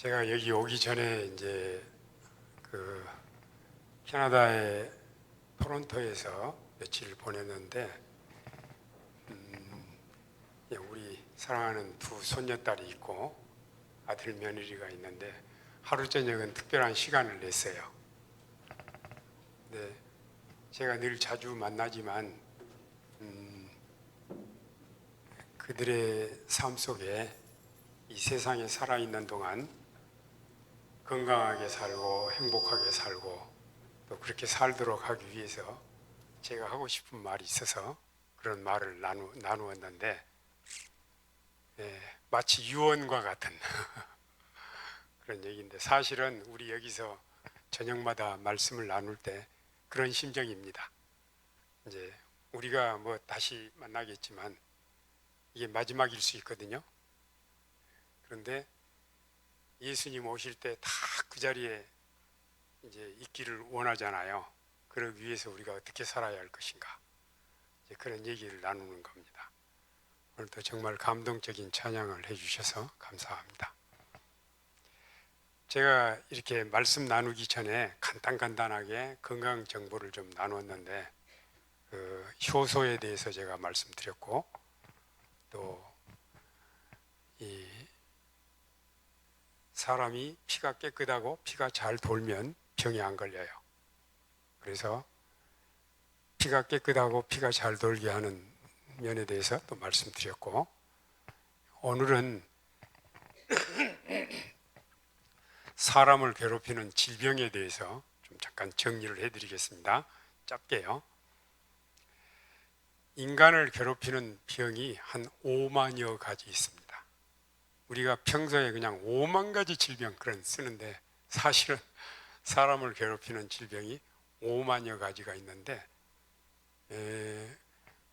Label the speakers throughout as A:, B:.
A: 제가 여기 오기 전에 이제 그 캐나다의 토론토에서 며칠 보냈는데 우리 사랑하는 두 손녀딸이 있고 아들 며느리가 있는데 하루 저녁은 특별한 시간을 냈어요. 근데 제가 늘 자주 만나지만 그들의 삶 속에 이 세상에 살아있는 동안 건강하게 살고 행복하게 살고 또 그렇게 살도록 하기 위해서 제가 하고 싶은 말이 있어서 그런 말을 나누었는데 마치 유언과 같은 그런 얘기인데 사실은 우리 여기서 저녁마다 말씀을 나눌 때 그런 심정입니다. 이제 우리가 뭐 다시 만나겠지만 이게 마지막일 수 있거든요. 그런데 예수님 오실 때 다 그 자리에 이제 있기를 원하잖아요. 그러기 위해서 우리가 어떻게 살아야 할 것인가. 이제 그런 얘기를 나누는 겁니다. 오늘도 정말 감동적인 찬양을 해주셔서 감사합니다. 제가 이렇게 말씀 나누기 전에 간단하게 건강 정보를 좀 나눴는데 효소에 대해서 제가 말씀드렸고 또 이 사람이 피가 깨끗하고 피가 잘 돌면 병이 안 걸려요. 그래서 피가 깨끗하고 피가 잘 돌게 하는 면에 대해서 또 말씀드렸고 오늘은 사람을 괴롭히는 질병에 대해서 좀 잠깐 정리를 해드리겠습니다. 짧게요. 인간을 괴롭히는 병이 한 5만여 가지 있습니다. 우리가 평소에 그냥 5만 가지 질병 그런 쓰는데 사실은 사람을 괴롭히는 질병이 5만여 가지가 있는데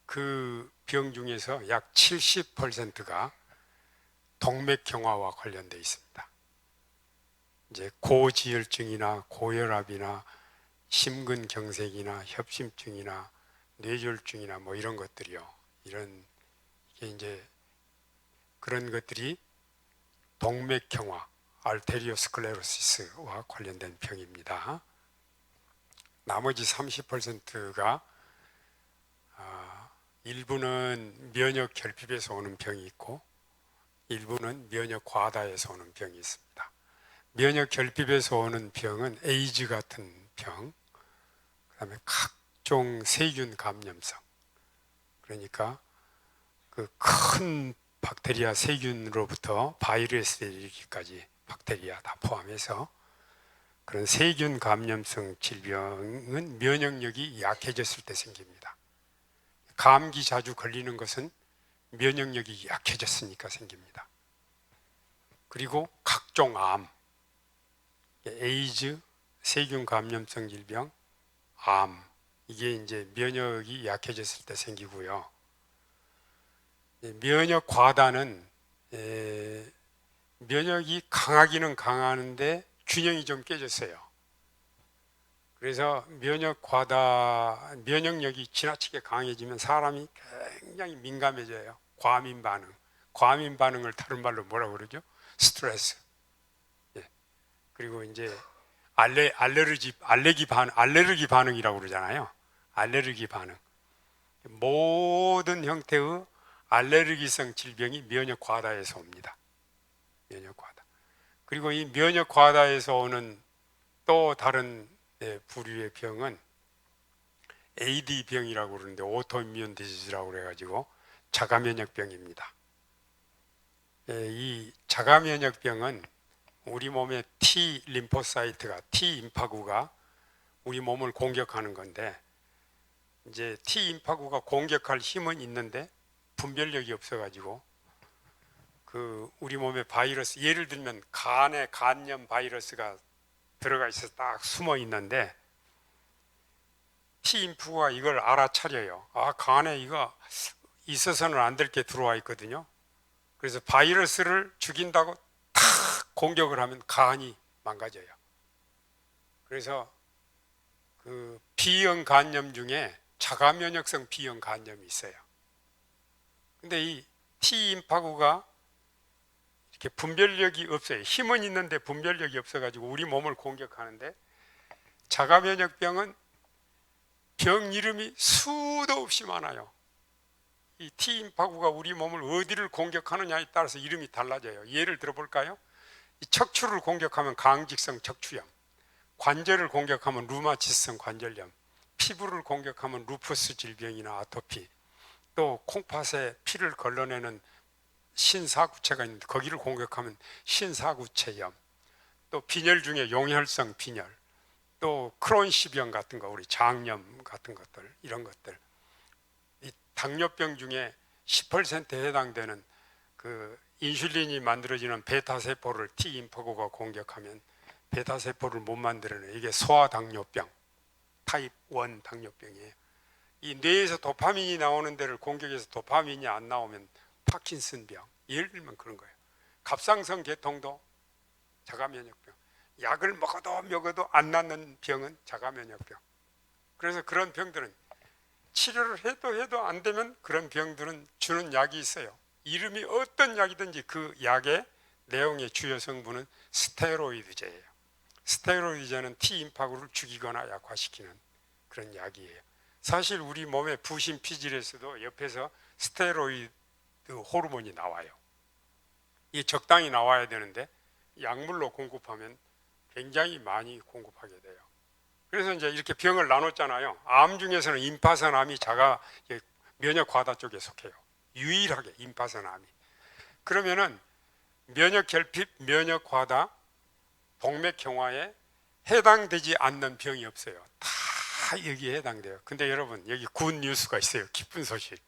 A: 그 병 중에서 약 70%가 동맥경화와 관련되어 있습니다. 이제 고지혈증이나 고혈압이나 심근경색이나 협심증이나 뇌졸중이나 뭐 이런 것들이요. 이게 이제 그런 것들이 동맥경화, 알테리오스클레로시스와 관련된 병입니다. 나머지 30%가 일부는 면역 결핍에서 오는 병이 있고 일부는 면역 과다에서 오는 병이 있습니다. 면역 결핍에서 오는 병은 에이즈 같은 병, 그다음에 각종 세균 감염성, 그러니까 그 큰 박테리아 세균으로부터 바이러스에 이르기까지 박테리아 다 포함해서 그런 세균 감염성 질병은 면역력이 약해졌을 때 생깁니다. 감기 자주 걸리는 것은 면역력이 약해졌으니까 생깁니다. 그리고 각종 암, 에이즈, 세균 감염성 질병, 암, 이게 이제 면역이 약해졌을 때 생기고요. 면역 과다는 면역이 강하기는 강하는데 균형이 좀 깨졌어요. 그래서 면역력이 지나치게 강해지면 사람이 굉장히 민감해져요. 과민 반응을 다른 말로 뭐라고 그러죠? 스트레스. 그리고 이제 알레르기 반응이라고 그러잖아요. 알레르기 반응. 모든 형태의 알레르기성 질병이 면역 과다에서 옵니다. 면역 과다. 그리고 이 면역 과다에서 오는 또 다른 부류의 병은 AD 병이라고 그러는데 오토임뮨 디지즈라고 그래가지고 자가면역병입니다. 이 자가면역병은 우리 몸의 T 림포사이트가 T 임파구가 우리 몸을 공격하는 건데 이제 T 임파구가 공격할 힘은 있는데 분별력이 없어가지고 그 우리 몸에 바이러스, 예를 들면 간에 간염 바이러스가 들어가 있어서 딱 숨어 있는데 T 임파구가 이걸 알아차려요. 간에 이거 있어서는 안 될 게 들어와 있거든요. 그래서 바이러스를 죽인다고 탁 공격을 하면 간이 망가져요. 그래서 그 B형 간염 중에 자가면역성 B형 간염이 있어요. 근데 이 T 임파구가 이렇게 분별력이 없어요. 힘은 있는데 분별력이 없어가지고 우리 몸을 공격하는데, 자가면역병은 병 이름이 수도 없이 많아요. 이 T임파구가 우리 몸을 어디를 공격하느냐에 따라서 이름이 달라져요. 예를 들어볼까요? 이 척추를 공격하면 강직성 척추염, 관절을 공격하면 루마티스성 관절염, 피부를 공격하면 루푸스 질병이나 아토피, 또 콩팥에 피를 걸러내는 신사구체가 있는데 거기를 공격하면 신사구체염, 또 빈혈 중에 용혈성 빈혈, 또 크론시병 같은 거, 우리 장염 같은 것들, 이런 것들, 이 당뇨병 중에 10%에 해당되는 그 인슐린이 만들어지는 베타세포를 T임파구가 공격하면 베타세포를 못 만들어내. 이게 소아당뇨병, 타입 1 당뇨병이에요. 이 뇌에서 도파민이 나오는 데를 공격해서 도파민이 안 나오면 파킨슨병, 예를 들면 그런 거예요. 갑상선 계통도 자가면역병, 약을 먹어도 안 낫는 병은 자가면역병. 그래서 그런 병들은 치료를 해도 안 되면 그런 병들은 주는 약이 있어요. 이름이 어떤 약이든지 그 약의 내용의 주요 성분은 스테로이드제예요. 스테로이드제는 T임파구를 죽이거나 약화시키는 그런 약이에요. 사실 우리 몸의 부신 피질에서도 옆에서 스테로이드 호르몬이 나와요. 이게 적당히 나와야 되는데 약물로 공급하면 굉장히 많이 공급하게 돼요. 그래서 이제 이렇게 병을 나눴잖아요. 암 중에서는 임파선암이 자가 면역 과다 쪽에 속해요. 유일하게 임파선암이. 그러면은 면역 결핍, 면역 과다, 동맥경화에 해당되지 않는 병이 없어요. 다 여기에 해당돼요. 근데 여러분, 여기 굿 뉴스가 있어요. 기쁜 소식.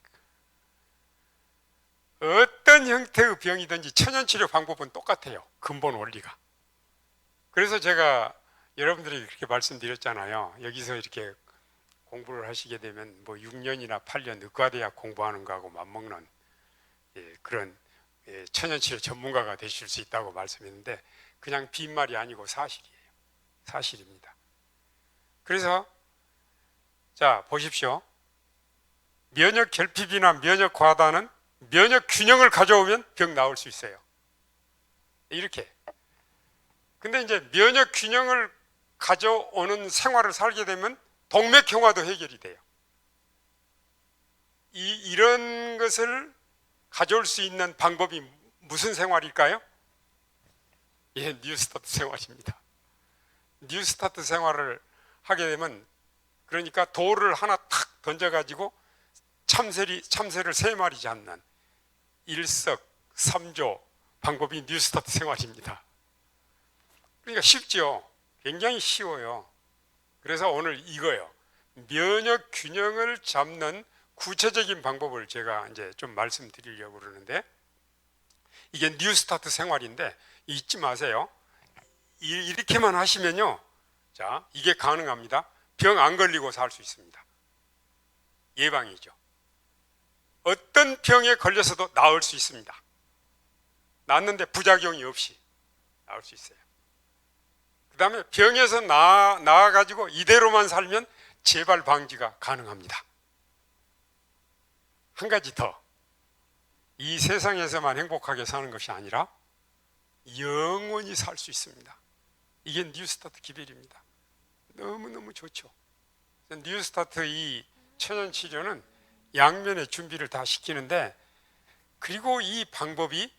A: 어떤 형태의 병이든지 천연치료 방법은 똑같아요. 근본 원리가. 그래서 제가 여러분들이 그렇게 말씀드렸잖아요. 여기서 이렇게 공부를 하시게 되면 뭐 6년이나 8년 의과대학 공부하는 거하고 맞먹는 그런 천연치료 전문가가 되실 수 있다고 말씀했는데, 그냥 빈말이 아니고 사실이에요. 사실입니다. 그래서 자, 보십시오. 면역 결핍이나 면역 과다는 면역 균형을 가져오면 병 나올 수 있어요. 이렇게. 근데 이제 면역 균형을 가져오는 생활을 살게 되면 동맥경화도 해결이 돼요. 이런 것을 가져올 수 있는 방법이 무슨 생활일까요? 예, 뉴스타트 생활입니다. 뉴스타트 생활을 하게 되면, 그러니까 돌을 하나 탁 던져가지고 참새를 3마리 잡는 일석삼조 방법이 뉴스타트 생활입니다. 그러니까 쉽죠. 굉장히 쉬워요. 그래서 오늘 이거요. 면역 균형을 잡는 구체적인 방법을 제가 이제 좀 말씀드리려고 그러는데, 이게 뉴스타트 생활인데 잊지 마세요. 이렇게만 하시면요, 자, 이게 가능합니다. 병 안 걸리고 살 수 있습니다. 예방이죠. 어떤 병에 걸려서도 나을 수 있습니다. 낫는데 부작용이 없이 나을 수 있어요. 그 다음에 병에서 나아가지고 이대로만 살면 재발 방지가 가능합니다. 한 가지 더, 이 세상에서만 행복하게 사는 것이 아니라 영원히 살 수 있습니다. 이게 뉴스타트 기별입니다. 너무너무 좋죠. 뉴스타트 이 천연치료는 양면의 준비를 다 시키는데, 그리고 이 방법이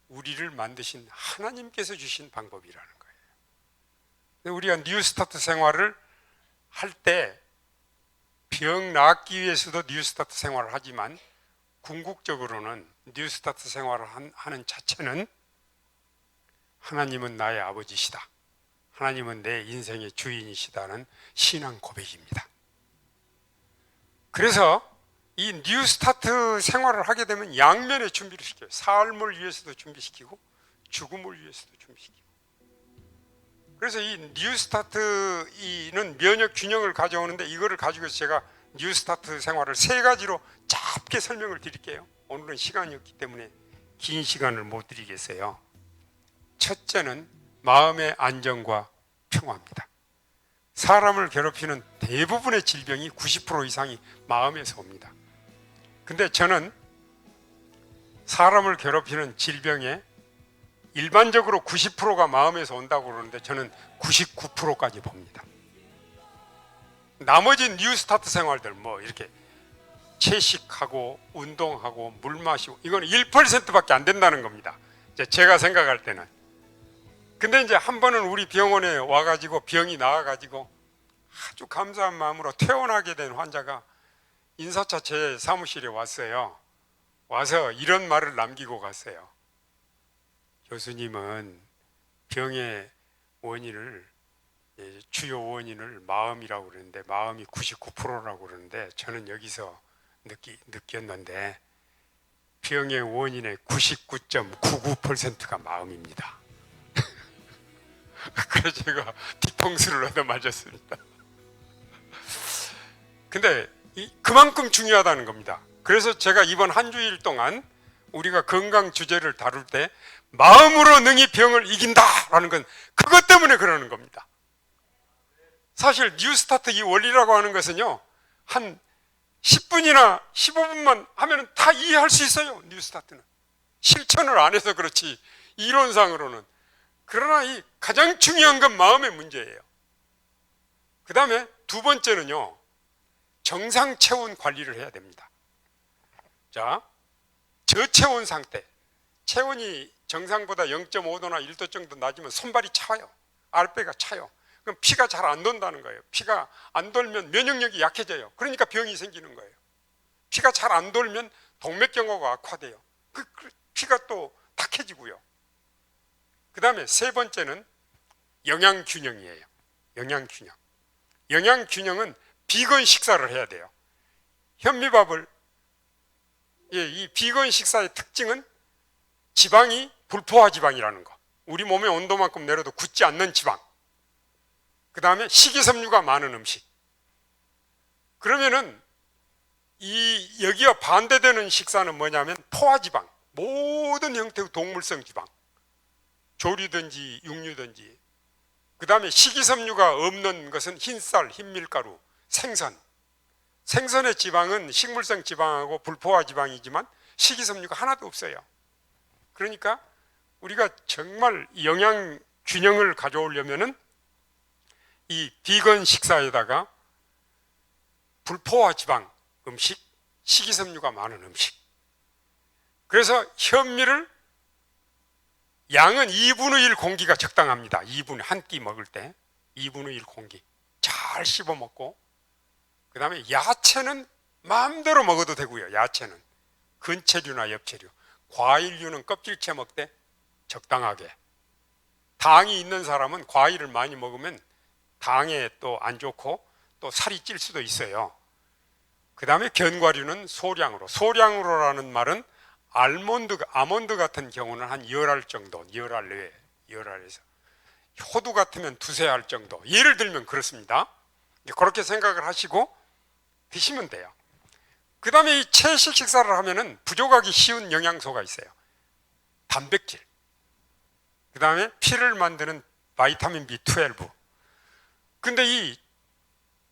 A: 우리를 만드신 하나님께서 주신 방법이라는 거예요. 우리가 뉴스타트 생활을 할 때 병 낫기 위해서도 뉴스타트 생활을 하지만, 궁극적으로는 뉴스타트 생활을 하는 자체는 하나님은 나의 아버지시다, 하나님은 내 인생의 주인이시다는 신앙 고백입니다. 그래서 이 뉴스타트 생활을 하게 되면 양면의 준비를 시켜요. 삶을 위해서도 준비시키고 죽음을 위해서도 준비시키고. 그래서 이 뉴스타트는 면역 균형을 가져오는데, 이거를 가지고 제가 뉴스타트 생활을 3가지로 짧게 설명을 드릴게요. 오늘은 시간이 없기 때문에 긴 시간을 못 드리겠어요. 첫째는 마음의 안정과 평화입니다. 사람을 괴롭히는 대부분의 질병이 90% 이상이 마음에서 옵니다. 근데 저는 사람을 괴롭히는 질병의 일반적으로 90%가 마음에서 온다고 그러는데 저는 99%까지 봅니다. 나머지 뉴스타트 생활들 뭐 이렇게 채식하고 운동하고 물 마시고 이건 1%밖에 안 된다는 겁니다. 제가 생각할 때는. 근데 이제 한 번은 우리 병원에 와가지고 병이 나와가지고 아주 감사한 마음으로 퇴원하게 된 환자가 인사차 제 사무실에 왔어요. 와서 이런 말을 남기고 갔어요. 교수님은 병의 원인을, 주요 원인을 마음이라고 그러는데 마음이 99%라고 그러는데 저는 여기서 느꼈는데 병의 원인의 99.99%가 마음입니다. 그래서 제가 뒤통수를 얻어 맞았습니다. 근데 그만큼 중요하다는 겁니다. 그래서 제가 이번 한 주일 동안 우리가 건강 주제를 다룰 때 마음으로 능히 병을 이긴다라는 건 그것 때문에 그러는 겁니다. 사실 뉴스타트 이 원리라고 하는 것은요, 한 10분이나 15분만 하면 다 이해할 수 있어요. 뉴스타트는 실천을 안 해서 그렇지 이론상으로는. 그러나 이 가장 중요한 건 마음의 문제예요. 그 다음에 두 번째는요, 정상 체온 관리를 해야 됩니다. 자, 저체온 상태, 체온이 정상보다 0.5도나 1도 정도 낮으면 손발이 차요. 아랫배가 차요. 그럼 피가 잘 안 돈다는 거예요. 피가 안 돌면 면역력이 약해져요. 그러니까 병이 생기는 거예요. 피가 잘 안 돌면 동맥경화가 악화돼요. 그 피가 또 탁해지고요. 그 다음에 세 번째는 영양균형이에요. 영양균형. 영양균형은 비건 식사를 해야 돼요. 현미밥을, 이 비건 식사의 특징은 지방이 불포화 지방이라는 거. 우리 몸의 온도만큼 내려도 굳지 않는 지방. 그 다음에 식이섬유가 많은 음식. 그러면은 여기와 반대되는 식사는 뭐냐면 포화지방, 모든 형태의 동물성 지방, 조류든지 육류든지. 그 다음에 식이섬유가 없는 것은 흰쌀, 흰밀가루, 생선. 생선의 지방은 식물성 지방하고 불포화 지방이지만 식이섬유가 하나도 없어요. 그러니까 우리가 정말 영양 균형을 가져오려면은 이 비건 식사에다가 불포화 지방 음식, 식이섬유가 많은 음식. 그래서 현미를 양은 2분의 1 공기가 적당합니다. 2분의 한 끼 먹을 때 2분의 1 공기 잘 씹어 먹고, 그 다음에 야채는 마음대로 먹어도 되고요. 야채는 근체류나 엽채류, 과일류는 껍질째 먹되 적당하게. 당이 있는 사람은 과일을 많이 먹으면 당에 또 안 좋고 또 살이 찔 수도 있어요. 그 다음에 견과류는 소량으로. 소량으로라는 말은 아몬드 같은 경우는 한 10알 정도, 10알 내외, 10알에서. 호두 같으면 2~3알 정도. 예를 들면 그렇습니다. 그렇게 생각을 하시고 드시면 돼요. 그 다음에 이 채식 식사를 하면은 부족하기 쉬운 영양소가 있어요. 단백질. 그 다음에 피를 만드는 바이타민 B12. 근데 이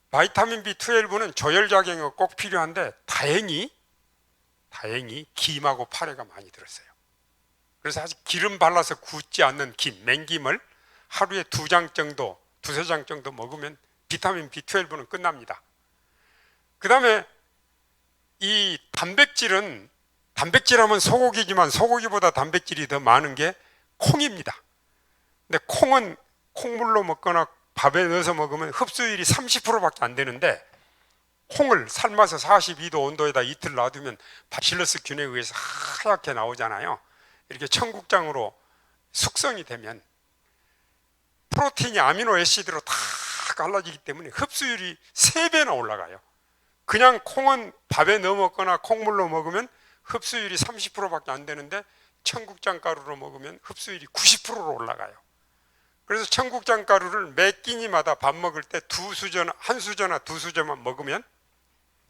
A: 바이타민 B12는 조혈작용이 꼭 필요한데 다행히 김하고 파래가 많이 들었어요. 그래서 아직 기름 발라서 굽지 않는 김, 맹김을 하루에 2장 정도, 2~3장 정도 먹으면 비타민 B12는 끝납니다. 그 다음에 이 단백질은, 단백질하면 소고기지만 소고기보다 단백질이 더 많은 게 콩입니다. 근데 콩은 콩물로 먹거나 밥에 넣어서 먹으면 흡수율이 30%밖에 안 되는데, 콩을 삶아서 42도 온도에다 이틀 놔두면 바실러스균에 의해서 하얗게 나오잖아요. 이렇게 청국장으로 숙성이 되면 프로틴이 아미노 애시드로 다 갈라지기 때문에 흡수율이 3배나 올라가요. 그냥 콩은 밥에 넣어 먹거나 콩물로 먹으면 흡수율이 30%밖에 안 되는데 청국장 가루로 먹으면 흡수율이 90%로 올라가요. 그래서 청국장 가루를 매 끼니마다 밥 먹을 때 한 수저나 2수저만 먹으면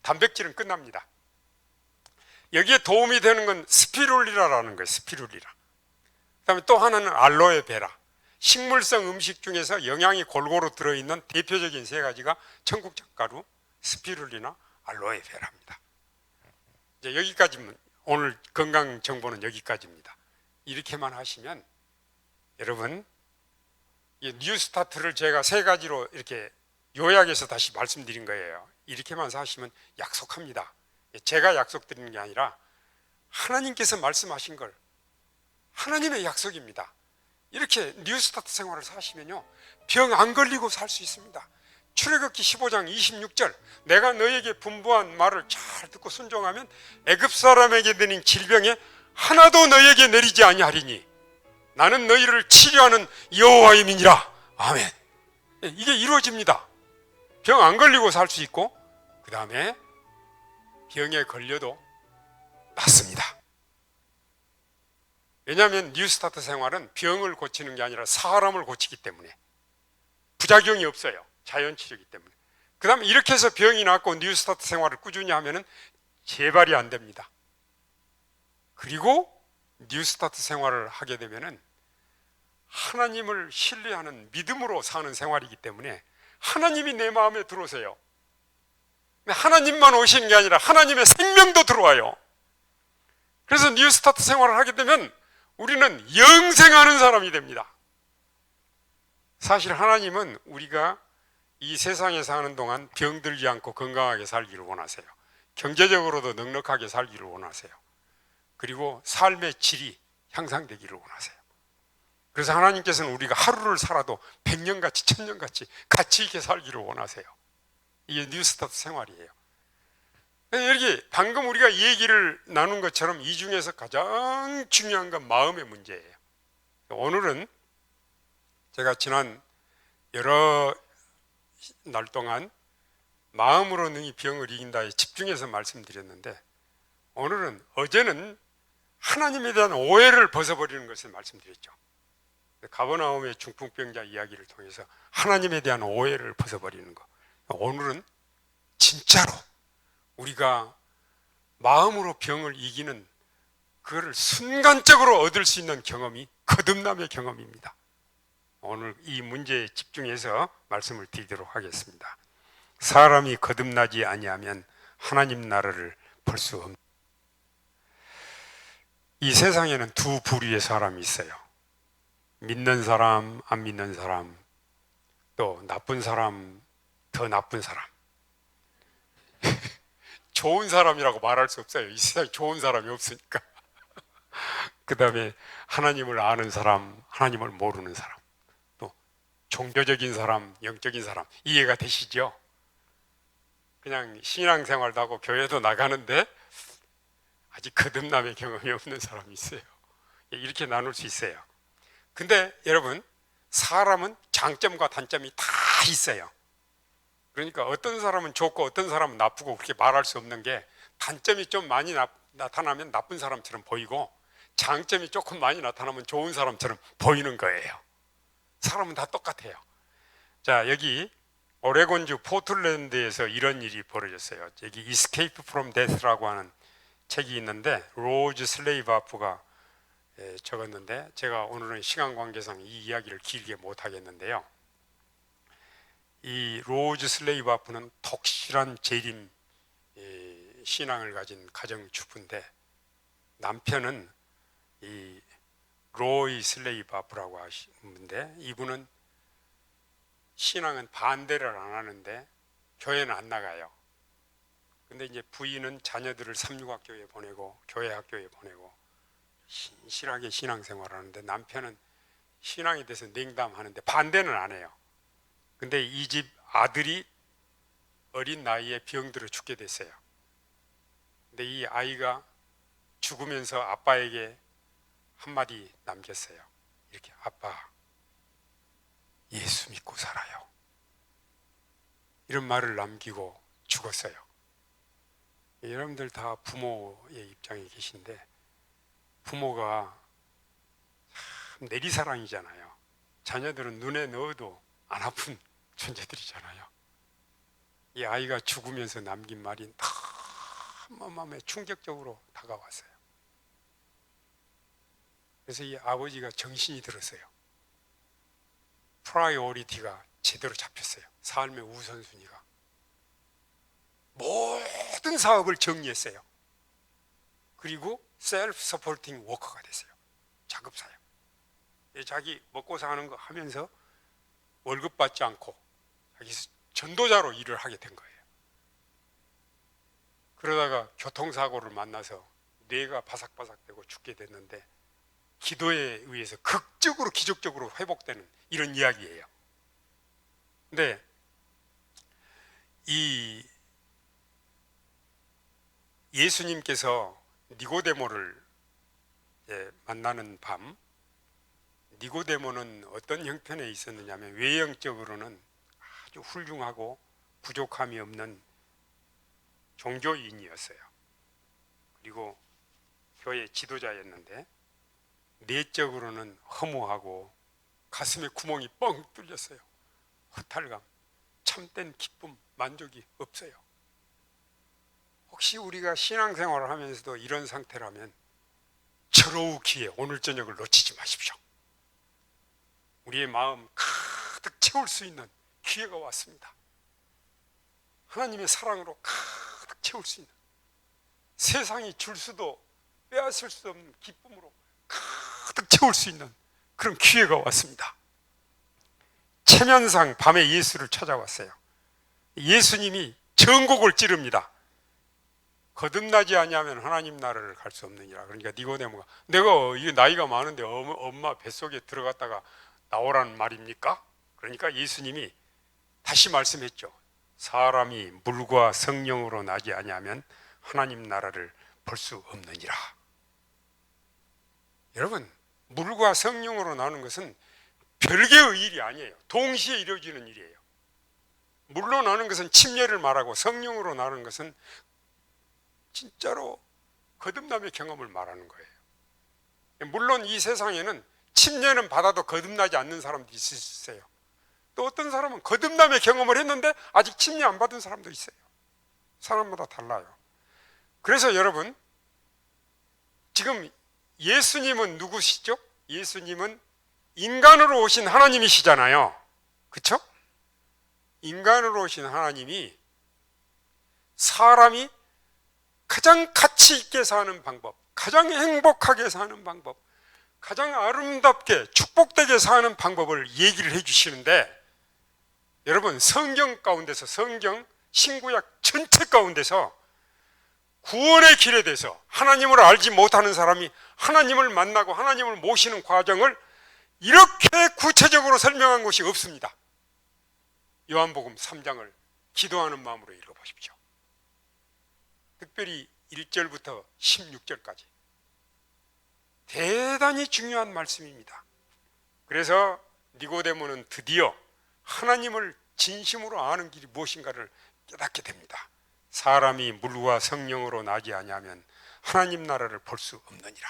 A: 단백질은 끝납니다. 여기에 도움이 되는 건 스피룰리라라는 거예요. 스피룰리라. 그 다음에 또 하나는 알로에베라. 식물성 음식 중에서 영양이 골고루 들어있는 대표적인 3가지가 청국장 가루, 스피룰리나 알로에베라입니다. 이제 여기까지면, 오늘 건강 정보는 여기까지입니다. 이렇게만 하시면 여러분, 이 뉴스타트를 제가 세 가지로 이렇게 요약해서 다시 말씀드린 거예요. 이렇게만 사시면 약속합니다. 제가 약속드리는 게 아니라 하나님께서 말씀하신 걸, 하나님의 약속입니다. 이렇게 뉴스타트 생활을 사시면요, 병 안 걸리고 살 수 있습니다. 출애굽기 15장 26절, 내가 너에게 분부한 말을 잘 듣고 순종하면 애굽 사람에게 내린 질병에 하나도 너에게 내리지 아니하리니 나는 너희를 치료하는 여호와의 민이라. 아멘. 이게 이루어집니다. 병 안 걸리고 살 수 있고, 그 다음에 병에 걸려도 낫습니다. 왜냐하면 뉴스타트 생활은 병을 고치는 게 아니라 사람을 고치기 때문에 부작용이 없어요. 자연치료이기 때문에. 그 다음에 이렇게 해서 병이 낫고 뉴스타트 생활을 꾸준히 하면 재발이 안 됩니다. 그리고 뉴스타트 생활을 하게 되면 하나님을 신뢰하는 믿음으로 사는 생활이기 때문에 하나님이 내 마음에 들어오세요. 하나님만 오시는 게 아니라 하나님의 생명도 들어와요. 그래서 뉴스타트 생활을 하게 되면 우리는 영생하는 사람이 됩니다. 사실 하나님은 우리가 이 세상에 사는 동안 병들지 않고 건강하게 살기를 원하세요. 경제적으로도 넉넉하게 살기를 원하세요. 그리고 삶의 질이 향상되기를 원하세요. 그래서 하나님께서는 우리가 하루를 살아도 100년같이 1000년같이 가치 있게 살기를 원하세요. 이게 뉴스타트 생활이에요. 여기 방금 우리가 이 얘기를 나눈 것처럼 이 중에서 가장 중요한 건 마음의 문제예요. 오늘은 제가 지난 여러 날 동안 마음으로 능히 병을 이긴다에 집중해서 말씀드렸는데, 오늘은, 어제는 하나님에 대한 오해를 벗어버리는 것을 말씀드렸죠. 가버나움의 중풍병자 이야기를 통해서 하나님에 대한 오해를 벗어버리는 것. 오늘은 진짜로 우리가 마음으로 병을 이기는, 그거를 순간적으로 얻을 수 있는 경험이 거듭남의 경험입니다. 오늘 이 문제에 집중해서 말씀을 드리도록 하겠습니다. 사람이 거듭나지 아니하면 하나님 나라를 볼 수 없습니다. 이 세상에는 두 부류의 사람이 있어요. 믿는 사람, 안 믿는 사람, 또 나쁜 사람, 더 나쁜 사람. 좋은 사람이라고 말할 수 없어요. 이 세상에 좋은 사람이 없으니까. 그 다음에 하나님을 아는 사람, 하나님을 모르는 사람, 또 종교적인 사람, 영적인 사람. 이해가 되시죠? 그냥 신앙생활도 하고 교회도 나가는데 아직 거듭남의 경험이 없는 사람이 있어요. 이렇게 나눌 수 있어요. 근데 여러분, 사람은 장점과 단점이 다 있어요. 그러니까 어떤 사람은 좋고 어떤 사람은 나쁘고 그렇게 말할 수 없는 게, 단점이 좀 많이 나타나면 나쁜 사람처럼 보이고 장점이 조금 많이 나타나면 좋은 사람처럼 보이는 거예요. 사람은 다 똑같아요. 자, 여기 오레곤주 포틀랜드에서 이런 일이 벌어졌어요. 여기 Escape from Death라고 하는 책이 있는데, 로즈 슬레이바프가 적었는데, 제가 오늘은 시간 관계상 이 이야기를 길게 못 하겠는데요. 이 로즈 슬레이바프는 독실한 재림 신앙을 가진 가정 주부인데, 남편은 이 로이 슬레이바프라고 하시는데, 이분은 신앙은 반대를 안 하는데 교회는 안 나가요. 근데 이제 부인은 자녀들을 삼육학교에 보내고 교회 학교에 보내고 신실하게 신앙생활을 하는데, 남편은 신앙에 대해서 냉담하는데 반대는 안 해요. 근데 이 집 아들이 어린 나이에 병들어 죽게 됐어요. 근데 이 아이가 죽으면서 아빠에게 한마디 남겼어요. 이렇게: 아빠, 예수 믿고 살아요. 이런 말을 남기고 죽었어요. 여러분들 다 부모의 입장에 계신데, 부모가 참 내리사랑이잖아요. 자녀들은 눈에 넣어도 안 아픈 존재들이잖아요. 이 아이가 죽으면서 남긴 말이 너무 마음에 충격적으로 다가왔어요. 그래서 이 아버지가 정신이 들었어요. 프라이오리티가 제대로 잡혔어요. 삶의 우선순위가. 모든 사업을 정리했어요. 그리고 셀프 서포팅 워커가 됐어요. 자급사역. 자기 먹고 사는 거 하면서 월급 받지 않고 자기 전도자로 일을 하게 된 거예요. 그러다가 교통사고를 만나서 뇌가 바삭바삭되고 죽게 됐는데 기도에 의해서 극적으로 기적적으로 회복되는 이런 이야기예요. 근데 이 예수님께서 니고데모를 만나는 밤, 니고데모는 어떤 형편에 있었느냐면 외형적으로는 아주 훌륭하고 부족함이 없는 종교인이었어요. 그리고 교회 지도자였는데 내적으로는 허무하고 가슴에 구멍이 뻥 뚫렸어요. 허탈감, 참된 기쁨, 만족이 없어요. 혹시 우리가 신앙생활을 하면서도 이런 상태라면 저로우 기회, 오늘 저녁을 놓치지 마십시오. 우리의 마음 가득 채울 수 있는 기회가 왔습니다. 하나님의 사랑으로 가득 채울 수 있는, 세상이 줄 수도 빼앗을 수 없는 기쁨으로 가득 채울 수 있는 그런 기회가 왔습니다. 체면상 밤에 예수를 찾아왔어요. 예수님이 전곡을 찌릅니다. 거듭나지 아니하면 하나님 나라를 갈 수 없느니라. 그러니까 니고데모가 내가 이게 나이가 많은데 엄마 뱃속에 들어갔다가 나오라는 말입니까? 그러니까 예수님이 다시 말씀했죠. 사람이 물과 성령으로 나지 아니하면 하나님 나라를 볼 수 없느니라. 여러분, 물과 성령으로 나는 것은 별개의 일이 아니에요. 동시에 이루어지는 일이에요. 물로 나는 것은 침례를 말하고 성령으로 나는 것은 진짜로 거듭남의 경험을 말하는 거예요. 물론 이 세상에는 침례는 받아도 거듭나지 않는 사람도 있어요. 또 어떤 사람은 거듭남의 경험을 했는데 아직 침례 안 받은 사람도 있어요. 사람마다 달라요. 그래서 여러분, 지금 예수님은 누구시죠? 예수님은 인간으로 오신 하나님이시잖아요. 그렇죠? 인간으로 오신 하나님이 사람이 가장 가치 있게 사는 방법, 가장 행복하게 사는 방법, 가장 아름답게 축복되게 사는 방법을 얘기를 해주시는데, 여러분, 성경 가운데서, 성경 신구약 전체 가운데서 구원의 길에 대해서 하나님을 알지 못하는 사람이 하나님을 만나고 하나님을 모시는 과정을 이렇게 구체적으로 설명한 것이 없습니다. 요한복음 3장을 기도하는 마음으로 읽어보십시오. 특별히 1절부터 16절까지 대단히 중요한 말씀입니다. 그래서 니고데모는 드디어 하나님을 진심으로 아는 길이 무엇인가를 깨닫게 됩니다. 사람이 물과 성령으로 나지 아니하면 하나님 나라를 볼 수 없느니라.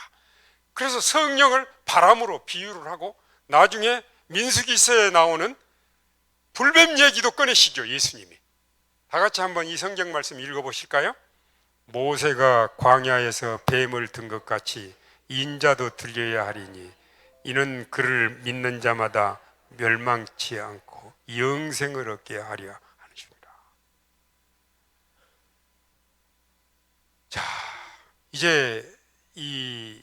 A: 그래서 성령을 바람으로 비유를 하고 나중에 민수기서에 나오는 불뱀 얘기도 꺼내시죠, 예수님이. 다 같이 한번 이 성경 말씀 읽어보실까요? 모세가 광야에서 뱀을 든 것 같이 인자도 들려야 하리니 이는 그를 믿는 자마다 멸망치 않고 영생을 얻게 하려 하시니라. 자, 이제 이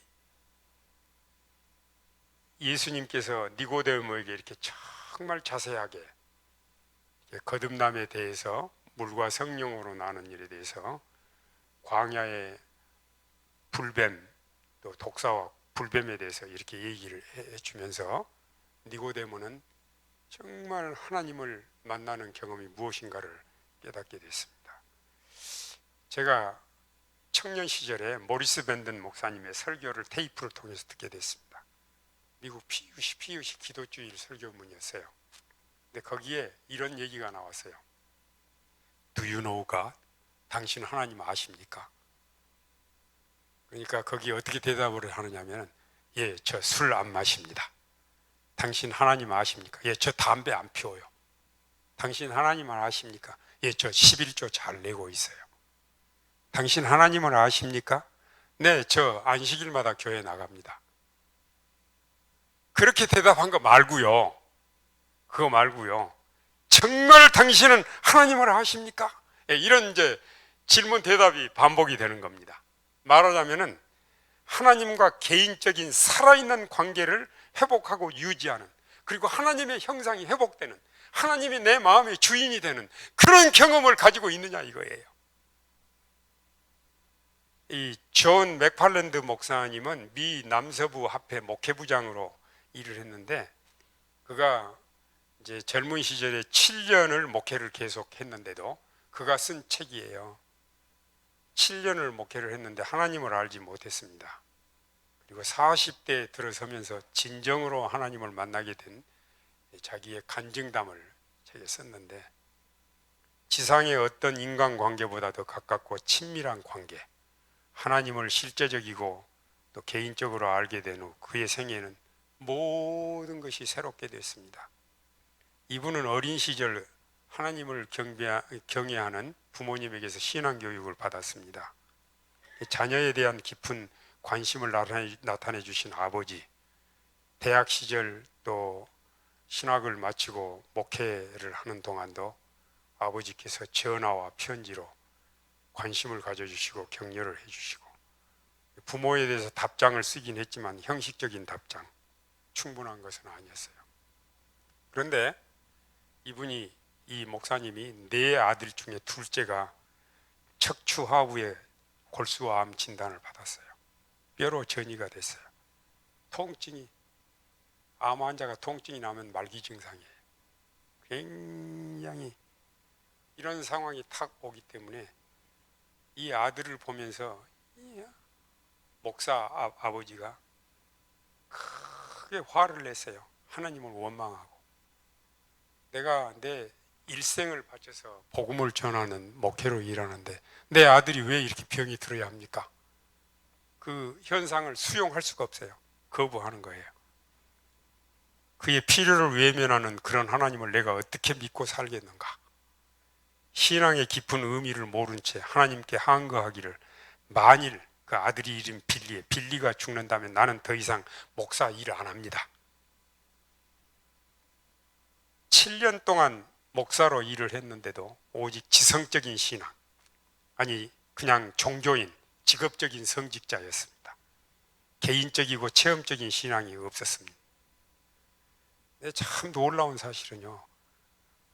A: 예수님께서 니고데모에게 이렇게 정말 자세하게 거듭남에 대해서, 물과 성령으로 나는 일에 대해서, 광야의 불뱀, 또 독사와 불뱀에 대해서 이렇게 얘기를 해주면서 니고데모는 정말 하나님을 만나는 경험이 무엇인가를 깨닫게 됐습니다. 제가 청년 시절에 모리스 밴든 목사님의 설교를 테이프를 통해서 듣게 됐습니다. 미국 PUC 기도주일 설교문이었어요. 근데 거기에 이런 얘기가 나왔어요. Do you know God? 당신 하나님 아십니까? 그러니까 거기에 어떻게 대답을 하느냐면, 예, 저 술 안 마십니다. 당신 하나님 아십니까? 예, 저 담배 안 피워요. 당신 하나님을 아십니까? 예, 저 11조 잘 내고 있어요. 당신 하나님을 아십니까? 네, 저 안식일마다 교회 나갑니다. 그렇게 대답한 거 말고요. 그거 말고요. 정말 당신은 하나님을 아십니까? 예, 이런 이제 질문 대답이 반복이 되는 겁니다. 말하자면은 하나님과 개인적인 살아있는 관계를 회복하고 유지하는, 그리고 하나님의 형상이 회복되는, 하나님이 내 마음의 주인이 되는 그런 경험을 가지고 있느냐 이거예요. 이 존 맥팔랜드 목사님은 미 남서부 합회 목회부장으로 일을 했는데, 그가 이제 젊은 시절에 7년을 목회를 계속했는데도 그가 쓴 책이에요. 7년을 목회를 했는데 하나님을 알지 못했습니다. 그리고 40대에 들어서면서 진정으로 하나님을 만나게 된 자기의 간증담을 책에 썼는데, 지상의 어떤 인간관계보다 더 가깝고 친밀한 관계, 하나님을 실제적이고 또 개인적으로 알게 된 후 그의 생애는 모든 것이 새롭게 됐습니다. 이분은 어린 시절 하나님을 경외하는 부모님에게서 신앙교육을 받았습니다. 자녀에 대한 깊은 관심을 나타내 주신 아버지, 대학 시절 또 신학을 마치고 목회를 하는 동안도 아버지께서 전화와 편지로 관심을 가져주시고 격려를 해주시고, 부모에 대해서 답장을 쓰긴 했지만 형식적인 답장, 충분한 것은 아니었어요. 그런데 이 목사님이 네 아들 중에 둘째가 척추하부에 골수암 진단을 받았어요. 뼈로 전이가 됐어요. 통증이, 암 환자가 통증이 나면 말기 증상이에요. 굉장히 이런 상황이 탁 오기 때문에 이 아들을 보면서 목사 아버지가 크게 화를 냈어요. 하나님을 원망하고, 내가 내 일생을 바쳐서 복음을 전하는 목회로 일하는데 내 아들이 왜 이렇게 병이 들어야 합니까? 그 현상을 수용할 수가 없어요. 거부하는 거예요. 그의 필요를 외면하는 그런 하나님을 내가 어떻게 믿고 살겠는가? 신앙의 깊은 의미를 모른 채 하나님께 항거하기를, 만일 그 아들이 이름 빌리가 죽는다면 나는 더 이상 목사 일을 안 합니다. 7년 동안 목사로 일을 했는데도 오직 지성적인 신앙, 아니 그냥 종교인, 직업적인 성직자였습니다. 개인적이고 체험적인 신앙이 없었습니다. 참 놀라운 사실은요,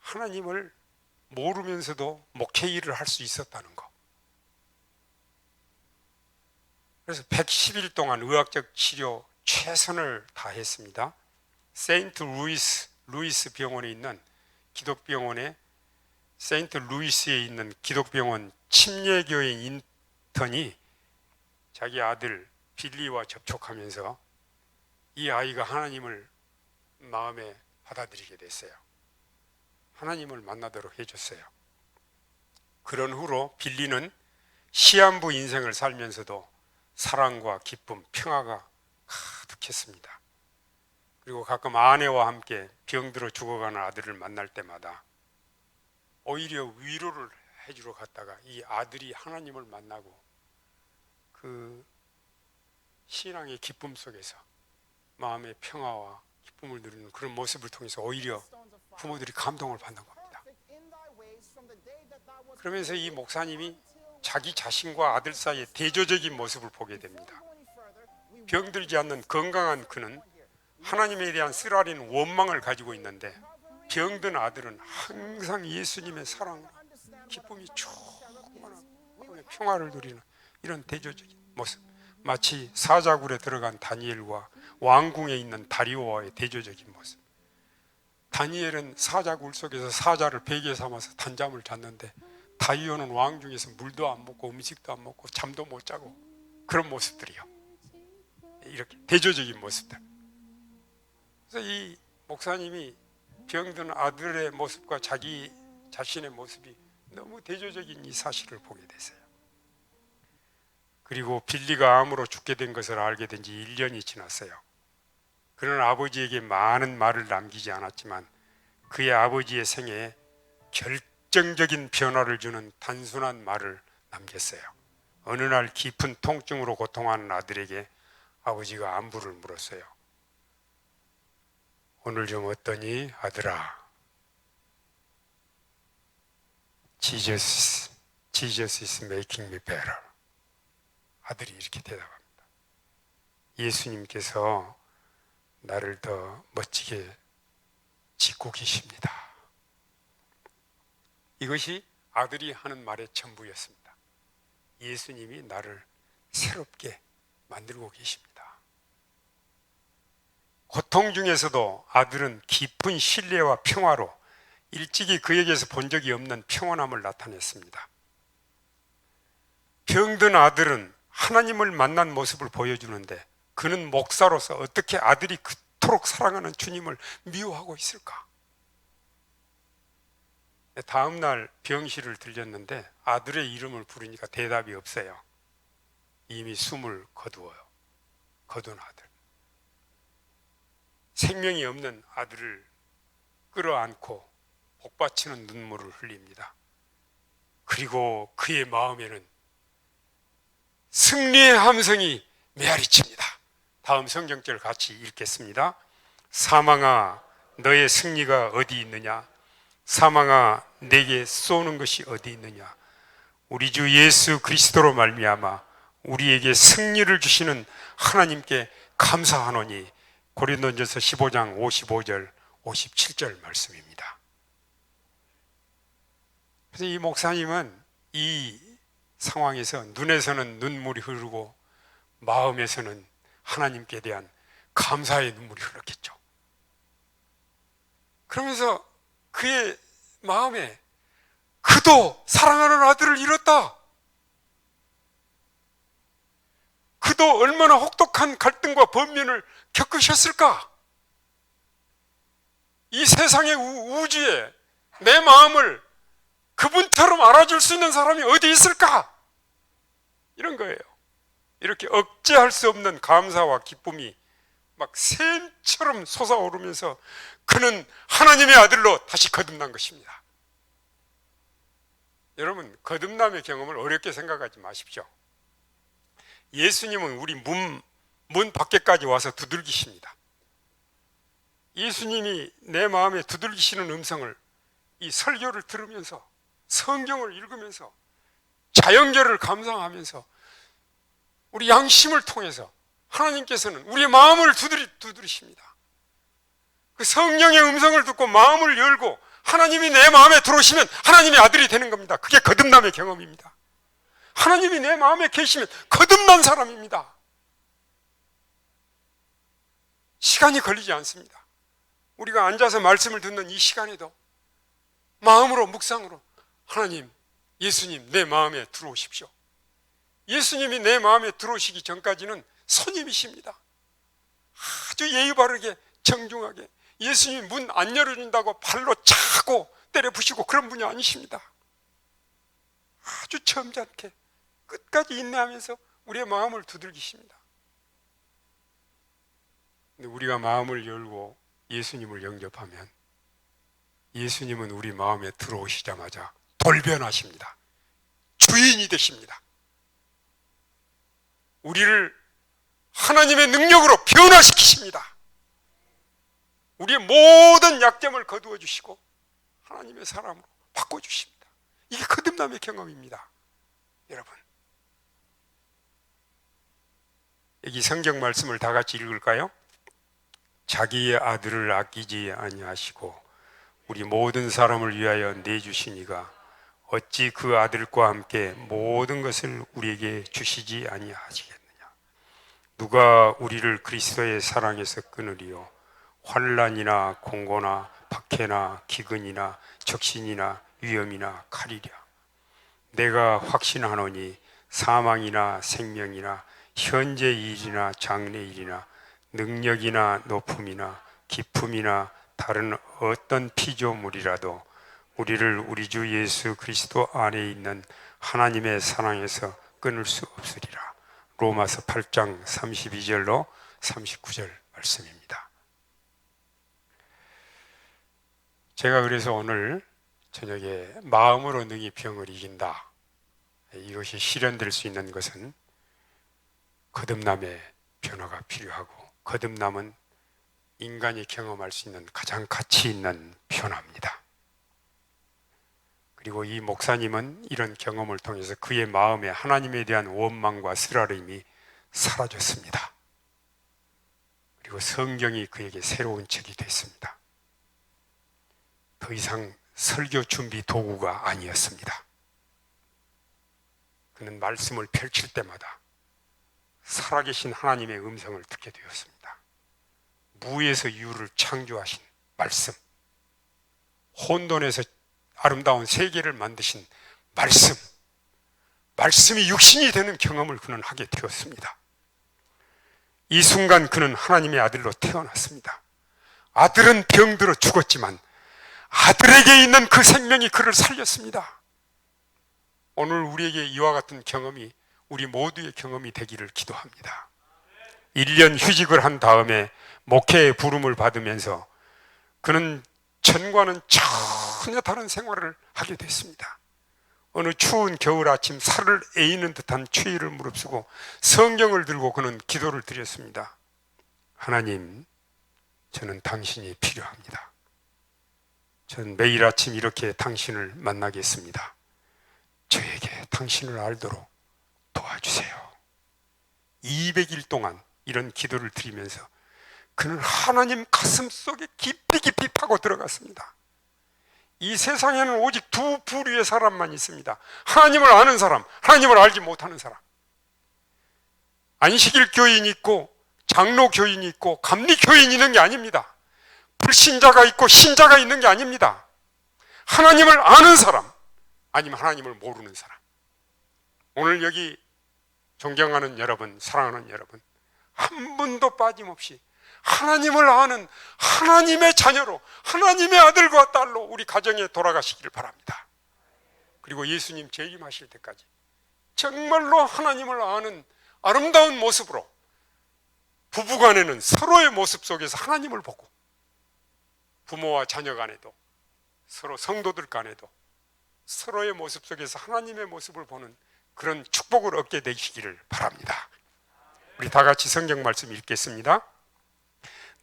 A: 하나님을 모르면서도 목회 일을 할 수 있었다는 거. 그래서 110일 동안 의학적 치료 최선을 다했습니다. 세인트 루이스 병원에 있는 기독병원에, 세인트 루이스에 있는 기독병원 침례교회 인턴이 자기 아들 빌리와 접촉하면서 이 아이가 하나님을 마음에 받아들이게 됐어요. 하나님을 만나도록 해줬어요. 그런 후로 빌리는 시한부 인생을 살면서도 사랑과 기쁨, 평화가 가득했습니다. 그리고 가끔 아내와 함께 병들어 죽어가는 아들을 만날 때마다 오히려 위로를 해주러 갔다가 이 아들이 하나님을 만나고 그 신앙의 기쁨 속에서 마음의 평화와 기쁨을 누리는 그런 모습을 통해서 오히려 부모들이 감동을 받는 겁니다. 그러면서 이 목사님이 자기 자신과 아들 사이의 대조적인 모습을 보게 됩니다. 병들지 않는 건강한 그는 하나님에 대한 쓰라린 원망을 가지고 있는데, 병든 아들은 항상 예수님의 사랑, 기쁨이 충만한 평화를 누리는 이런 대조적인 모습, 마치 사자굴에 들어간 다니엘과 왕궁에 있는 다리오와의 대조적인 모습. 다니엘은 사자굴 속에서 사자를 베개 삼아서 단잠을 잤는데, 다리오는 왕궁에서 물도 안 먹고 음식도 안 먹고 잠도 못 자고, 그런 모습들이요. 이렇게 대조적인 모습들. 그래서 이 목사님이 병든 아들의 모습과 자기 자신의 모습이 너무 대조적인 이 사실을 보게 됐어요. 그리고 빌리가 암으로 죽게 된 것을 알게 된 지 1년이 지났어요. 그는 아버지에게 많은 말을 남기지 않았지만 그의 아버지의 생애에 결정적인 변화를 주는 단순한 말을 남겼어요. 어느 날 깊은 통증으로 고통하는 아들에게 아버지가 안부를 물었어요. 오늘 좀 어떠니 아들아? Jesus is making me better. 아들이 이렇게 대답합니다. 예수님께서 나를 더 멋지게 짓고 계십니다. 이것이 아들이 하는 말의 전부였습니다. 예수님이 나를 새롭게 만들고 계십니다. 고통 중에서도 아들은 깊은 신뢰와 평화로 일찍이 그에게서 본 적이 없는 평온함을 나타냈습니다. 병든 아들은 하나님을 만난 모습을 보여주는데 그는 목사로서 어떻게 아들이 그토록 사랑하는 주님을 미워하고 있을까? 다음 날 병실을 들렸는데 아들의 이름을 부르니까 대답이 없어요. 이미 숨을 거두어요. 거둔 아들. 생명이 없는 아들을 끌어안고 복받치는 눈물을 흘립니다. 그리고 그의 마음에는 승리의 함성이 메아리칩니다. 다음 성경절 같이 읽겠습니다. 사망아, 너의 승리가 어디 있느냐? 사망아, 내게 쏘는 것이 어디 있느냐? 우리 주 예수 그리스도로 말미암아 우리에게 승리를 주시는 하나님께 감사하노니. 고린도전서 15장 55절 57절 말씀입니다. 그래서 이 목사님은 이 상황에서 눈에서는 눈물이 흐르고 마음에서는 하나님께 대한 감사의 눈물이 흘렀겠죠. 그러면서 그의 마음에 그도 사랑하는 아들을 잃었다. 그도 얼마나 혹독한 갈등과 번민을 겪으셨을까? 이 세상의 우주에 내 마음을 그분처럼 알아줄 수 있는 사람이 어디 있을까? 이런 거예요. 이렇게 억제할 수 없는 감사와 기쁨이 막 샘처럼 솟아오르면서 그는 하나님의 아들로 다시 거듭난 것입니다. 여러분, 거듭남의 경험을 어렵게 생각하지 마십시오. 예수님은 우리 문 밖에까지 와서 두들기십니다. 예수님이 내 마음에 두들기시는 음성을 이 설교를 들으면서 성경을 읽으면서 자연결을 감상하면서 우리 양심을 통해서 하나님께서는 우리의 마음을 두드리십니다. 그 성령의 음성을 듣고 마음을 열고 하나님이 내 마음에 들어오시면 하나님의 아들이 되는 겁니다. 그게 거듭남의 경험입니다. 하나님이 내 마음에 계시면 거듭난 사람입니다. 시간이 걸리지 않습니다. 우리가 앉아서 말씀을 듣는 이 시간에도 마음으로 묵상으로 하나님, 예수님 내 마음에 들어오십시오. 예수님이 내 마음에 들어오시기 전까지는 손님이십니다. 아주 예의 바르게 정중하게 예수님이 문 안 열어준다고 발로 차고 때려 부시고 그런 분이 아니십니다. 아주 점잖게 끝까지 인내하면서 우리의 마음을 두들기십니다. 근데 우리가 마음을 열고 예수님을 영접하면 예수님은 우리 마음에 들어오시자마자 돌변하십니다. 주인이 되십니다. 우리를 하나님의 능력으로 변화시키십니다. 우리의 모든 약점을 거두어 주시고 하나님의 사람으로 바꿔주십니다. 이게 거듭남의 경험입니다. 여러분, 여기 성경 말씀을 다 같이 읽을까요? 자기의 아들을 아끼지 아니하시고 우리 모든 사람을 위하여 내주시니가 어찌 그 아들과 함께 모든 것을 우리에게 주시지 아니하시겠느냐? 누가 우리를 그리스도의 사랑에서 끊으리요? 환난이나 공고나 박해나 기근이나 적신이나 위험이나 칼이랴. 내가 확신하노니 사망이나 생명이나 현재 일이나 장래 일이나 능력이나 높음이나 기품이나 다른 어떤 피조물이라도 우리를 우리 주 예수 그리스도 안에 있는 하나님의 사랑에서 끊을 수 없으리라. 로마서 8장 32절로 39절 말씀입니다. 제가 그래서 오늘 저녁에 마음으로 능히 병을 이긴다, 이것이 실현될 수 있는 것은 거듭남의 변화가 필요하고, 거듭남은 인간이 경험할 수 있는 가장 가치 있는 변화입니다. 그리고 이 목사님은 이런 경험을 통해서 그의 마음에 하나님에 대한 원망과 쓰라림이 사라졌습니다. 그리고 그리고 성경이 그에게 새로운 책이 됐습니다. 더 이상 설교 준비 도구가 아니었습니다. 그는 말씀을 펼칠 때마다 살아계신 하나님의 음성을 듣게 되었습니다. 무에서 유를 창조하신 말씀, 혼돈에서 아름다운 세계를 만드신 말씀, 말씀이 육신이 되는 경험을 그는 하게 되었습니다. 이 순간 그는 하나님의 아들로 태어났습니다. 아들은 병들어 죽었지만 아들에게 있는 그 생명이 그를 살렸습니다. 오늘 우리에게 이와 같은 경험이 우리 모두의 경험이 되기를 기도합니다. 1년 휴직을 한 다음에 목회의 부름을 받으면서 그는 전과는 전혀 다른 생활을 하게 됐습니다. 어느 추운 겨울 아침 살을 에이는 듯한 추위를 무릅쓰고 성경을 들고 그는 기도를 드렸습니다. 하나님, 저는 당신이 필요합니다. 저는 매일 아침 이렇게 당신을 만나겠습니다. 저에게 당신을 알도록 도와주세요. 200일 동안 이런 기도를 드리면서 그는 하나님 가슴 속에 깊이 깊이 파고 들어갔습니다. 이 세상에는 오직 두 부류의 사람만 있습니다. 하나님을 아는 사람, 하나님을 알지 못하는 사람. 안식일 교인이 있고 장로 교인이 있고 감리 교인이 있는 게 아닙니다. 불신자가 있고 신자가 있는 게 아닙니다. 하나님을 아는 사람, 아니면 하나님을 모르는 사람. 오늘 여기 존경하는 여러분, 사랑하는 여러분, 한 분도 빠짐없이 하나님을 아는 하나님의 자녀로, 하나님의 아들과 딸로 우리 가정에 돌아가시기를 바랍니다. 그리고 예수님 재림하실 때까지 정말로 하나님을 아는 아름다운 모습으로 부부간에는 서로의 모습 속에서 하나님을 보고, 부모와 자녀 간에도, 서로 성도들 간에도 서로의 모습 속에서 하나님의 모습을 보는 그런 축복을 얻게 되시기를 바랍니다. 우리 다 같이 성경 말씀 읽겠습니다.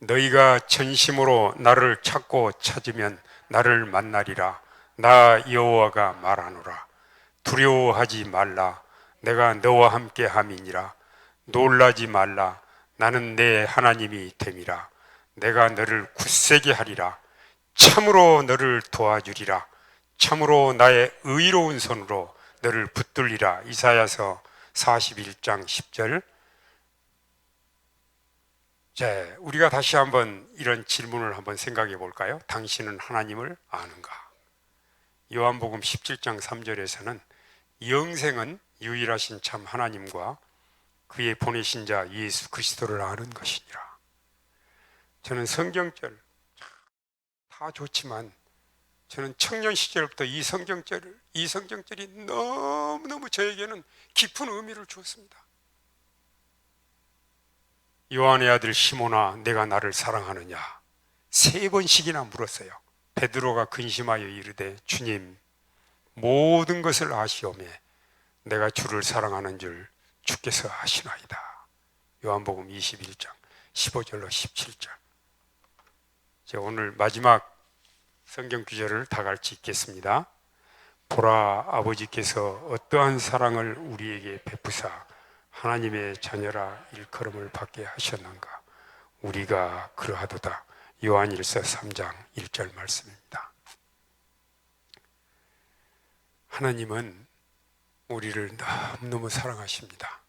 A: 너희가 전심으로 나를 찾고 찾으면 나를 만나리라. 나 여호와가 말하노라. 두려워하지 말라. 내가 너와 함께 함이니라. 놀라지 말라. 나는 내 하나님이 됨이라. 내가 너를 굳세게 하리라. 참으로 너를 도와주리라. 참으로 나의 의로운 손으로 너를 붙들리라. 이사야서 41장 10절. 자, 우리가 다시 한번 이런 질문을 한번 생각해 볼까요? 당신은 하나님을 아는가? 요한복음 17장 3절에서는 영생은 유일하신 참 하나님과 그의 보내신 자 예수 그리스도를 아는 것이니라. 저는 성경절 다 좋지만 저는 청년 시절부터 이 성경절이 너무너무 저에게는 깊은 의미를 주었습니다. 요한의 아들 시몬아, 내가 나를 사랑하느냐? 3번씩이나 물었어요. 베드로가 근심하여 이르되, 주님, 모든 것을 아시오매 내가 주를 사랑하는 줄 주께서 아시나이다. 요한복음 21장 15절로 17절. 오늘 마지막 성경 구절을 다 같이 읽겠습니다. 보라, 아버지께서 어떠한 사랑을 우리에게 베푸사 하나님의 자녀라 일컬음을 받게 하셨는가? 우리가 그러하도다. 요한일서 3장 1절 말씀입니다. 하나님은 우리를 너무너무 사랑하십니다.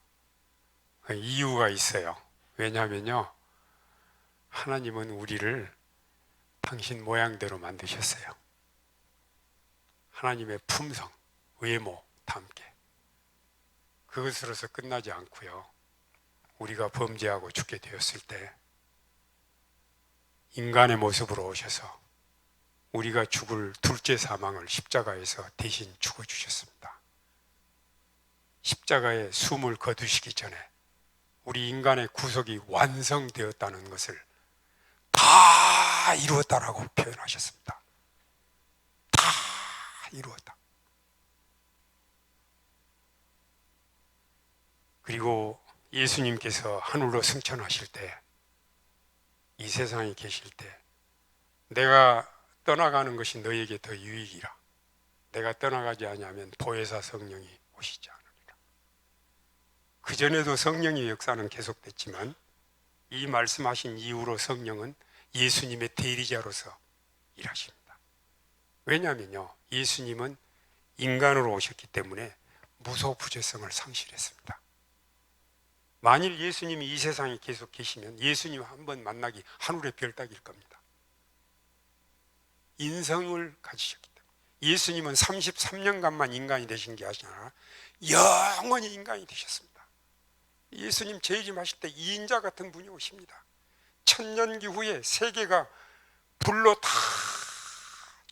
A: 이유가 있어요. 왜냐하면요, 하나님은 우리를 당신 모양대로 만드셨어요. 하나님의 품성, 외모 다 함께. 그것으로서 끝나지 않고요, 우리가 범죄하고 죽게 되었을 때 인간의 모습으로 오셔서 우리가 죽을 둘째 사망을 십자가에서 대신 죽어주셨습니다. 십자가에 숨을 거두시기 전에 우리 인간의 구속이 완성되었다는 것을 다 이루었다라고 표현하셨습니다. 다 이루었다. 그리고 예수님께서 하늘로 승천하실 때, 이 세상에 계실 때, 내가 떠나가는 것이 너에게 더 유익이라. 내가 떠나가지 아니하면 보혜사 성령이 오시지 않으리라. 그전에도 성령의 역사는 계속됐지만 이 말씀하신 이후로 성령은 예수님의 대리자로서 일하십니다. 왜냐하면요, 예수님은 인간으로 오셨기 때문에 무소부재성을 상실했습니다. 만일 예수님이 이 세상에 계속 계시면 예수님 한 번 만나기 하늘의 별 따기일 겁니다. 인성을 가지셨기 때문에. 예수님은 33년간만 인간이 되신 게 아니라 영원히 인간이 되셨습니다. 예수님 재림하실 때 2인자 같은 분이 오십니다. 천년기 후에 세계가 불로 다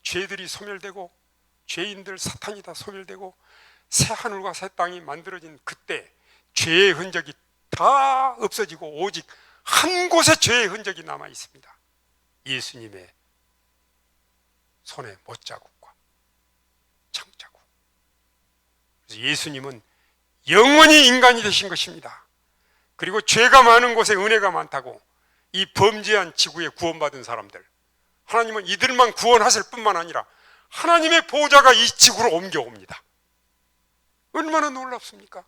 A: 죄들이 소멸되고 죄인들 사탄이 다 소멸되고 새 하늘과 새 땅이 만들어진 그때 죄의 흔적이 다 없어지고 오직 한 곳에 죄의 흔적이 남아 있습니다. 예수님의 손의 못자국과 창자국. 그래서 예수님은 영원히 인간이 되신 것입니다. 그리고 죄가 많은 곳에 은혜가 많다고 이 범죄한 지구에 구원받은 사람들, 하나님은 이들만 구원하실 뿐만 아니라 하나님의 보좌가 이 지구로 옮겨옵니다. 얼마나 놀랍습니까?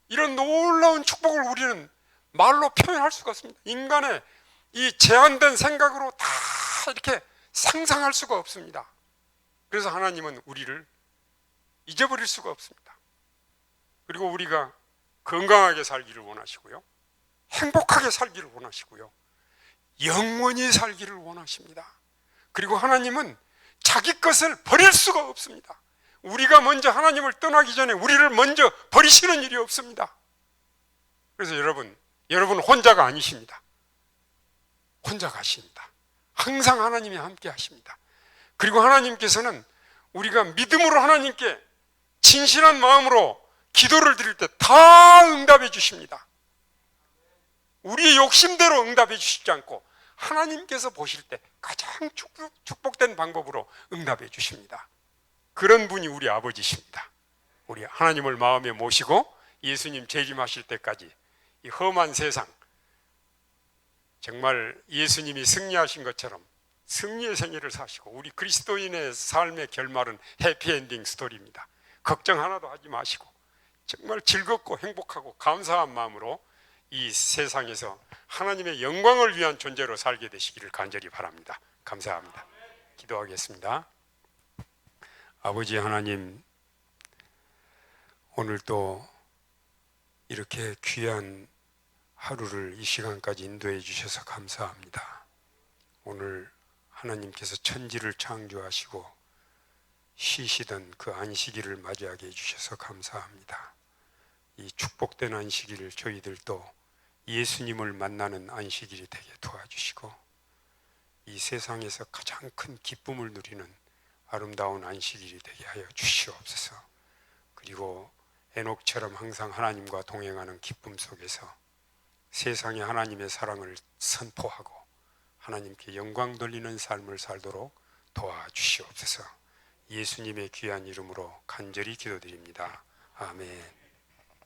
A: 이런 놀라운 축복을 우리는 말로 표현할 수가 없습니다. 인간의 이 제한된 생각으로 다 이렇게 상상할 수가 없습니다. 그래서 하나님은 우리를 잊어버릴 수가 없습니다. 그리고 우리가 건강하게 살기를 원하시고요, 행복하게 살기를 원하시고요, 영원히 살기를 원하십니다. 그리고 하나님은 자기 것을 버릴 수가 없습니다. 우리가 먼저 하나님을 떠나기 전에 우리를 먼저 버리시는 일이 없습니다. 그래서 여러분 혼자가 아니십니다. 혼자 가십니다. 항상 하나님이 함께 하십니다. 그리고 하나님께서는 우리가 믿음으로 하나님께 진실한 마음으로 기도를 드릴 때 다 응답해 주십니다. 우리의 욕심대로 응답해 주시지 않고 하나님께서 보실 때 가장 축복된 방법으로 응답해 주십니다. 그런 분이 우리 아버지십니다. 우리 하나님을 마음에 모시고 예수님 재림하실 때까지 이 험한 세상, 정말 예수님이 승리하신 것처럼 승리의 생애를 사시고, 우리 그리스도인의 삶의 결말은 해피엔딩 스토리입니다. 걱정 하나도 하지 마시고 정말 즐겁고 행복하고 감사한 마음으로 이 세상에서 하나님의 영광을 위한 존재로 살게 되시기를 간절히 바랍니다. 감사합니다. 기도하겠습니다. 아버지 하나님, 오늘 또 이렇게 귀한 하루를 이 시간까지 인도해 주셔서 감사합니다. 오늘 하나님께서 천지를 창조하시고 쉬시던 그 안식일을 맞이하게 해주셔서 감사합니다. 이 축복된 안식일을 저희들도 예수님을 만나는 안식일이 되게 도와주시고, 이 세상에서 가장 큰 기쁨을 누리는 아름다운 안식일이 되게 하여 주시옵소서. 그리고 에녹처럼 항상 하나님과 동행하는 기쁨 속에서 세상에 하나님의 사랑을 선포하고 하나님께 영광 돌리는 삶을 살도록 도와주시옵소서. 예수님의 귀한 이름으로 간절히 기도드립니다. 아멘.